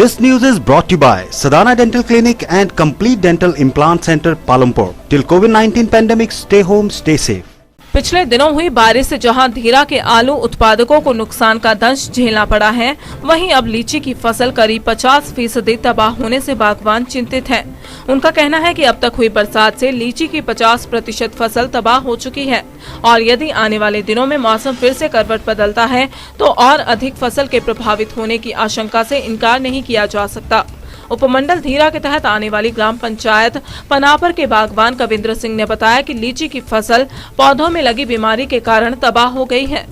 This news is brought to you by Sadhana Dental Clinic and Complete Dental Implant Center, Palampur. Till COVID-19 pandemic, stay home, stay safe. पिछले दिनों हुई बारिश से जहां धीरा के आलू उत्पादकों को नुकसान का दंश झेलना पड़ा है, वहीं अब लीची की फसल करीब 50% तबाह होने से बागवान चिंतित हैं। उनका कहना है कि अब तक हुई बरसात से लीची की 50% फसल तबाह हो चुकी है और यदि आने वाले दिनों में मौसम फिर से करवट बदलता है तो और अधिक फसल के प्रभावित होने की आशंका से इनकार नहीं किया जा सकता। उपमंडल धीरा के तहत आने वाली ग्राम पंचायत पनापर के बागवान कविंद्र सिंह ने बताया कि लीची की फसल पौधों में लगी बीमारी के कारण तबाह हो गई है।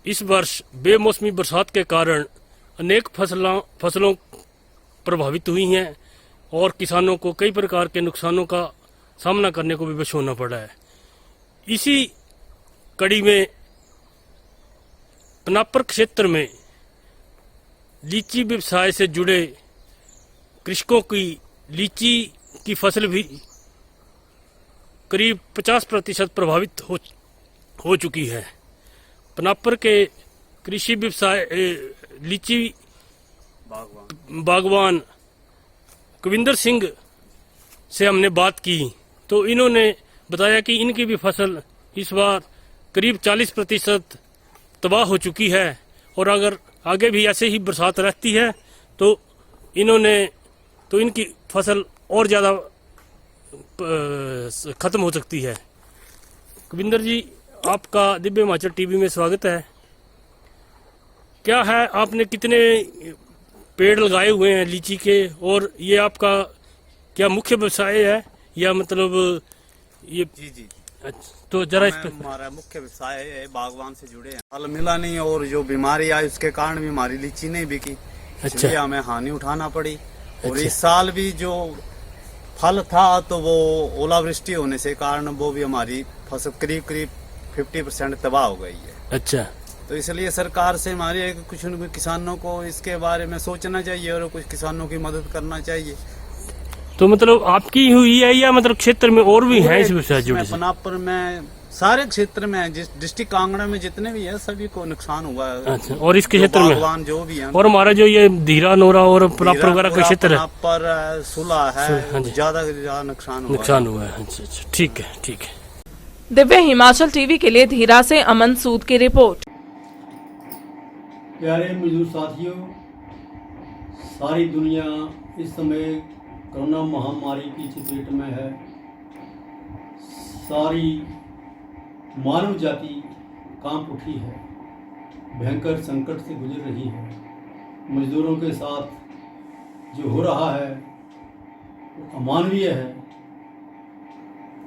इस वर्ष बेमौसमी बरसात के कारण अनेक फसलों प्रभावित हुई हैं और किसानों को कई प्रकार के नुकसानों का सामना करने को विवश होना पड़ा है। इसी कड़ी में पनापर क्षेत्र में लीची व्यवसाय से जुड़े कृषकों की लीची की फसल भी करीब 50% प्रभावित हो चुकी है। पनापर के कृषि व्यवसाय लीची बागवान कविंदर सिंह से हमने बात की तो इन्होंने बताया कि इनकी भी फसल इस बार करीब 40% तबाह हो चुकी है और अगर आगे भी ऐसे ही बरसात रहती है तो इनकी फसल और ज़्यादा ख़त्म हो सकती है। कविंदर जी, आपका दिव्य हिमाचल टीवी में स्वागत है। क्या है, आपने कितने पेड़ लगाए हुए हैं लीची के और ये आपका क्या मुख्य व्यवसाय है या मतलब ये? जी। अच्छा, तो जरा इस पर। हमारा मुख्य व्यवसाय है, बागवान से जुड़े हैं। फल मिला नहीं और जो बीमारी आई उसके कारण भी हमारी लीची नहीं बिकी। अच्छा, हमें हानि उठाना पड़ी। और अच्छा। इस साल भी जो फल था तो वो ओलावृष्टि होने से कारण वो भी हमारी फसल करीब 50% तबाह हो गई है। अच्छा, तो इसलिए सरकार से हमारी कुछ किसानों को इसके बारे में सोचना चाहिए और कुछ किसानों की मदद करना चाहिए। तो मतलब आपकी हुई है या मतलब क्षेत्र में और भी हैं इस व्यवसाय जुड़े? पनापर में सारे क्षेत्र में जिस डिस्ट्रिक्ट कांगड़ा में जितने भी है सभी को नुकसान हुआ है। अच्छा, और इसके क्षेत्र में बागवान जो भी है और हमारा जो ये धीरा नोरा और पनापर वगैरह का क्षेत्र है पर सुला है, ज्यादा से ज्यादा नुकसान हुआ है। अच्छा, ठीक है। दिव्य हिमाचल टीवी के लिए धीरा से अमन सूद की रिपोर्ट। प्यारे मजदूर साथियों, सारी दुनिया इस समय कोरोना महामारी की चपेट में है। सारी मानव जाति कांप उठी है, भयंकर संकट से गुजर रही है। मजदूरों के साथ जो हो रहा है वो अमानवीय है,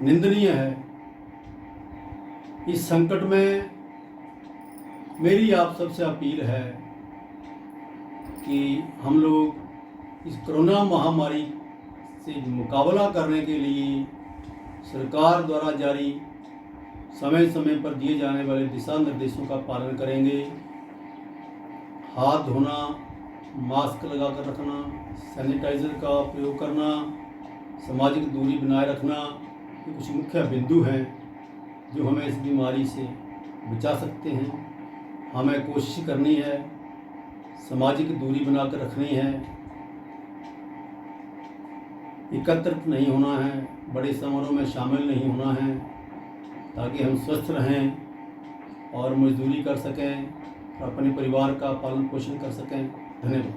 निंदनीय है। इस संकट में मेरी आप सबसे अपील है कि हम लोग इस कोरोना महामारी से मुकाबला करने के लिए सरकार द्वारा जारी समय समय पर दिए जाने वाले दिशा निर्देशों का पालन करेंगे। हाथ धोना, मास्क लगाकर रखना, सैनिटाइज़र का प्रयोग करना, सामाजिक दूरी बनाए रखना, ये कुछ मुख्य बिंदु हैं जो हमें इस बीमारी से बचा सकते हैं। हमें कोशिश करनी है, सामाजिक दूरी बनाकर रखनी है, एकत्रित नहीं होना है, बड़े समारोह में शामिल नहीं होना है, ताकि हम स्वस्थ रहें और मजदूरी कर सकें और अपने परिवार का पालन पोषण कर सकें। धन्यवाद।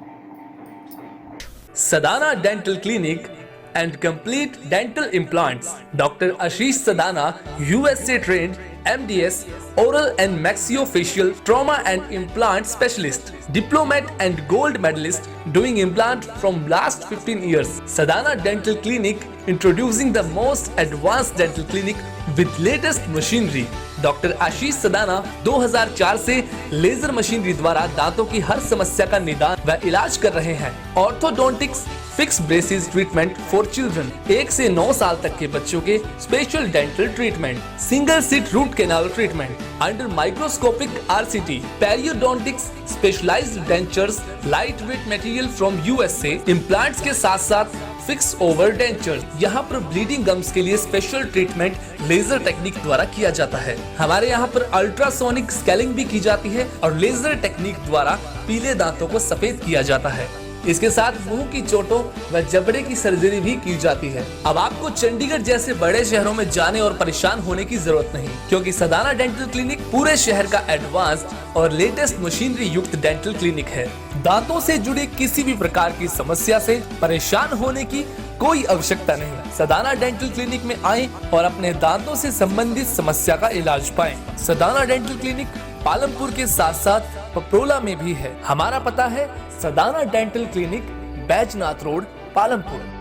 Sadhana Dental Clinic and Complete Dental Implants. Dr. Ashish Sadhana, USA trained MDS, oral and maxillofacial trauma and implant specialist, diplomat and gold medalist doing implant from last 15 years. Sadhana Dental Clinic introducing the most advanced dental clinic with latest machinery. Doctor Ashish Sadana 2004 से laser machinery द्वारा दांतों की हर समस्या का निदान व इलाज कर रहे हैं। Orthodontics, fix braces treatment for children, 1 से 9 साल तक के बच्चों के special dental treatment, single seat root canal treatment under microscopic RCT, periodontics, specialised dentures, light weight material from USA, implants के साथ साथ फिक्स ओवर डेंचर। यहाँ पर ब्लीडिंग गम्स के लिए स्पेशल ट्रीटमेंट लेजर टेक्निक द्वारा किया जाता है। हमारे यहाँ पर अल्ट्रासोनिक स्केलिंग भी की जाती है और लेजर टेक्निक द्वारा पीले दांतों को सफेद किया जाता है। इसके साथ मुंह की चोटों व जबड़े की सर्जरी भी की जाती है। अब आपको चंडीगढ़ जैसे बड़े शहरों में जाने और परेशान होने की जरूरत नहीं, क्योंकि सदाना डेंटल क्लिनिक पूरे शहर का एडवांस्ड और लेटेस्ट मशीनरी युक्त डेंटल क्लिनिक है। दांतों से जुड़े किसी भी प्रकार की समस्या से परेशान होने की कोई आवश्यकता नहीं। सदाना डेंटल क्लिनिक में आएं और अपने दांतों से संबंधित समस्या का इलाज पाएं। सदाना डेंटल क्लिनिक पालमपुर के साथ साथ पपरोला में भी है। हमारा पता है Sadana dental clinic, Baijnath road, Palampur.